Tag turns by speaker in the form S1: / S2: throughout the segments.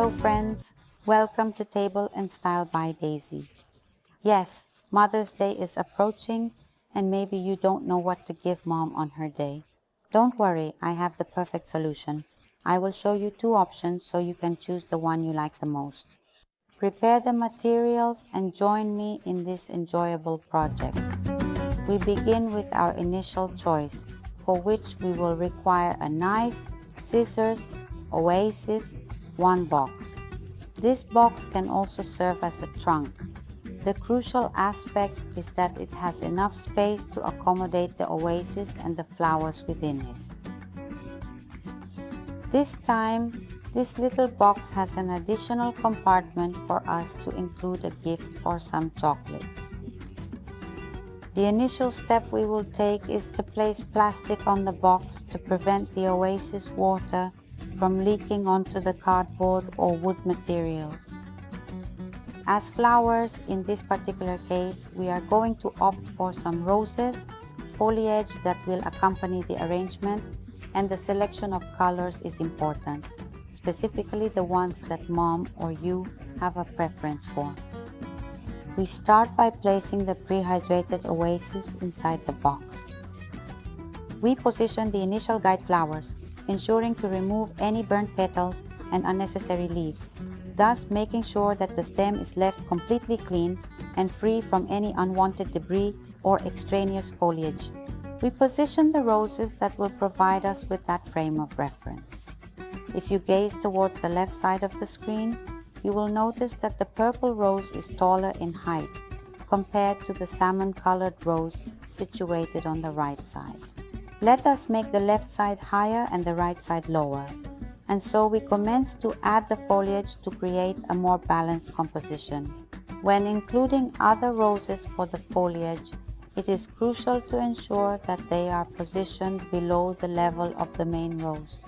S1: Hello friends, welcome to Table and Style by Daisy. Yes, Mother's Day is approaching and maybe you don't know what to give mom on her day. Don't worry, I have the perfect solution. I will show you two options so you can choose the one you like the most. Prepare the materials and join me in this enjoyable project. We begin with our initial choice, for which we will require a knife, scissors, oasis, one box. This box can also serve as a trunk. The crucial aspect is that it has enough space to accommodate the oasis and the flowers within it. This time, this little box has an additional compartment for us to include a gift or some chocolates. The initial step we will take is to place plastic on the box to prevent the oasis water from leaking onto the cardboard or wood materials. As flowers, in this particular case, we are going to opt for some roses, foliage that will accompany the arrangement, and the selection of colors is important, specifically the ones that mom or you have a preference for. We start by placing the prehydrated oasis inside the box. We position the initial guide flowers, ensuring to remove any burnt petals and unnecessary leaves, thus making sure that the stem is left completely clean and free from any unwanted debris or extraneous foliage. We position the roses that will provide us with that frame of reference. If you gaze towards the left side of the screen, you will notice that the purple rose is taller in height compared to the salmon-colored rose situated on the right side. Let us make the left side higher and the right side lower. And so we commence to add the foliage to create a more balanced composition. When including other roses for the foliage, it is crucial to ensure that they are positioned below the level of the main rose.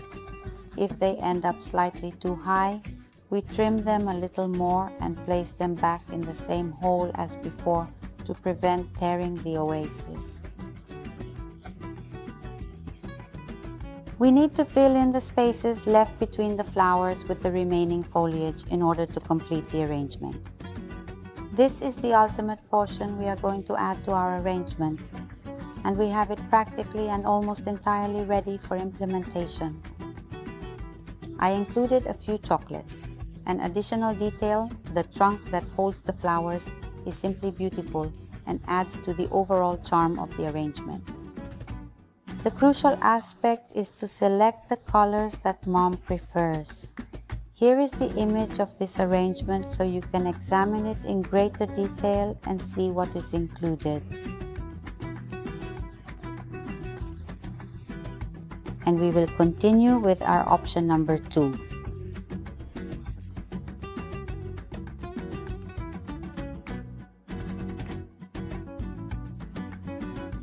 S1: If they end up slightly too high, we trim them a little more and place them back in the same hole as before to prevent tearing the oasis. We need to fill in the spaces left between the flowers with the remaining foliage in order to complete the arrangement. This is the ultimate portion we are going to add to our arrangement, and we have it practically and almost entirely ready for implementation. I included a few chocolates. An additional detail, the trunk that holds the flowers, is simply beautiful and adds to the overall charm of the arrangement. The crucial aspect is to select the colors that mom prefers. Here is the image of this arrangement so you can examine it in greater detail and see what is included. And we will continue with our option number 2.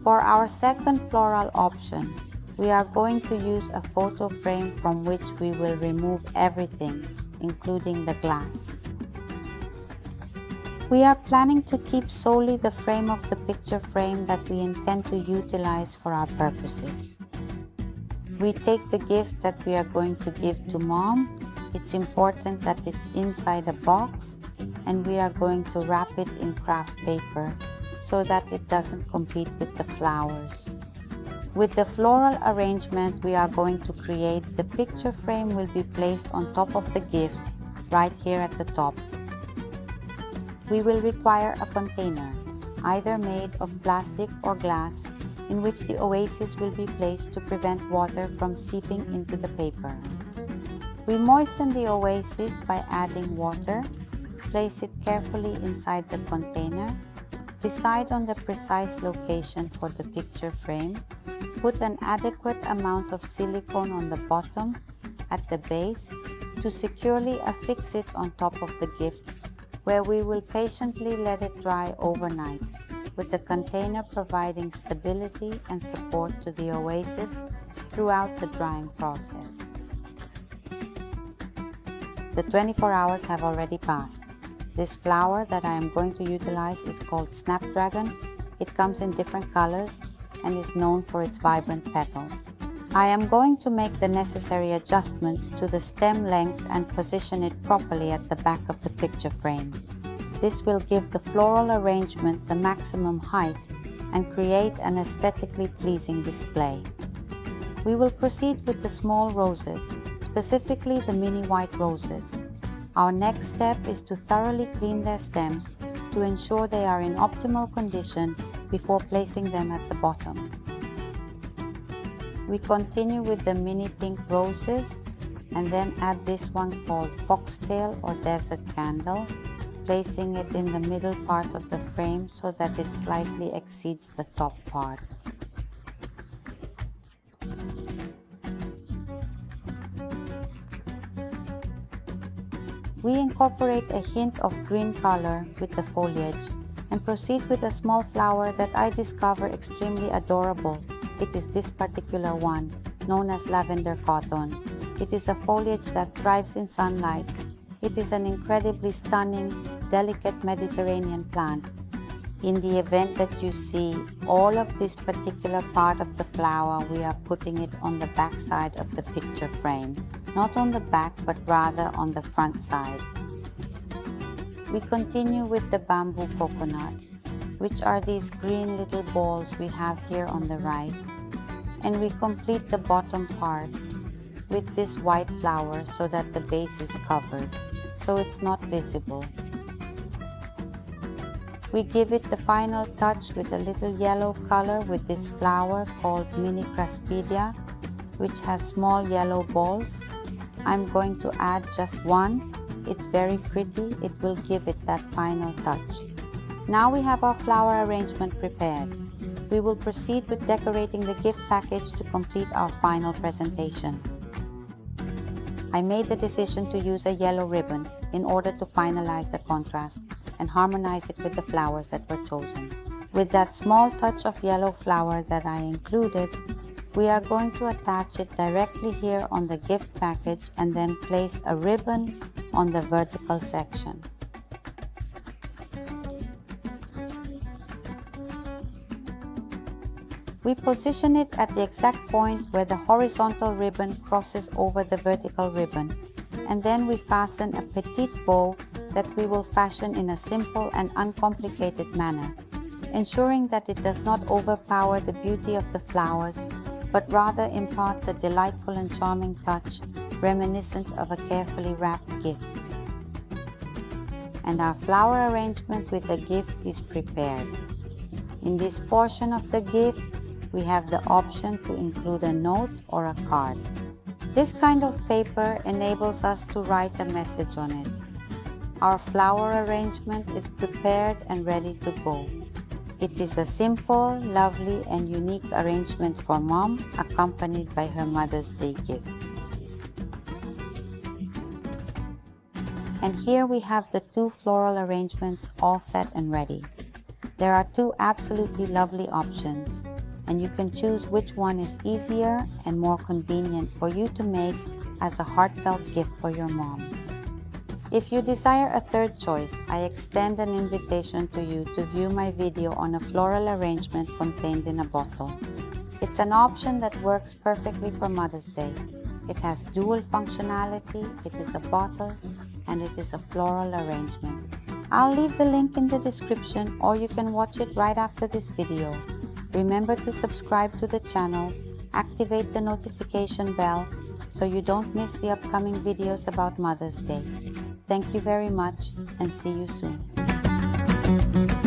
S1: For our second floral option, we are going to use a photo frame from which we will remove everything, including the glass. We are planning to keep solely the frame of the picture frame that we intend to utilize for our purposes. We take the gift that we are going to give to mom. It's important that it's inside a box, and we are going to wrap it in craft paper so that it doesn't compete with the flowers. With the floral arrangement we are going to create, the picture frame will be placed on top of the gift right here at the top. We will require a container, either made of plastic or glass, in which the oasis will be placed to prevent water from seeping into the paper. We moisten the oasis by adding water, place it carefully inside the container, decide on the precise location for the picture frame, put an adequate amount of silicone on the bottom, at the base, to securely affix it on top of the gift, where we will patiently let it dry overnight, with the container providing stability and support to the oasis throughout the drying process. The 24 hours have already passed. This flower that I am going to utilize is called Snapdragon. It comes in different colors and is known for its vibrant petals. I am going to make the necessary adjustments to the stem length and position it properly at the back of the picture frame. This will give the floral arrangement the maximum height and create an aesthetically pleasing display. We will proceed with the small roses, specifically the mini white roses. Our next step is to thoroughly clean their stems to ensure they are in optimal condition before placing them at the bottom. We continue with the mini pink roses and then add this one called foxtail or desert candle, placing it in the middle part of the frame so that it slightly exceeds the top part. We incorporate a hint of green color with the foliage and proceed with a small flower that I discover extremely adorable. It is this particular one, known as lavender cotton. It is a foliage that thrives in sunlight. It is an incredibly stunning, delicate Mediterranean plant. In the event that you see all of this particular part of the flower, we are putting it on the back side of the picture frame. Not on the back, but rather on the front side. We continue with the bamboo coconut, which are these green little balls we have here on the right, and we complete the bottom part with this white flower so that the base is covered, so it's not visible. We give it the final touch with a little yellow color with this flower called Mini Craspedia, which has small yellow balls. I'm going to add just one. It's very pretty. It will give it that final touch. Now we have our flower arrangement prepared. We will proceed with decorating the gift package to complete our final presentation. I made the decision to use a yellow ribbon in order to finalize the contrast and harmonize it with the flowers that were chosen. With that small touch of yellow flower that I included, we are going to attach it directly here on the gift package and then place a ribbon on the vertical section. We position it at the exact point where the horizontal ribbon crosses over the vertical ribbon, and then we fasten a petite bow that we will fashion in a simple and uncomplicated manner, ensuring that it does not overpower the beauty of the flowers, but rather imparts a delightful and charming touch reminiscent of a carefully wrapped gift. And our flower arrangement with the gift is prepared. In this portion of the gift, we have the option to include a note or a card. This kind of paper enables us to write a message on it. Our flower arrangement is prepared and ready to go. It is a simple, lovely, and unique arrangement for Mom, accompanied by her Mother's Day gift. And here we have the two floral arrangements all set and ready. There are two absolutely lovely options, and you can choose which one is easier and more convenient for you to make as a heartfelt gift for your mom. If you desire a third choice, I extend an invitation to you to view my video on a floral arrangement contained in a bottle. It's an option that works perfectly for Mother's Day. It has dual functionality, it is a bottle, and it is a floral arrangement. I'll leave the link in the description, or you can watch it right after this video. Remember to subscribe to the channel, activate the notification bell so you don't miss the upcoming videos about Mother's Day. Thank you very much and see you soon.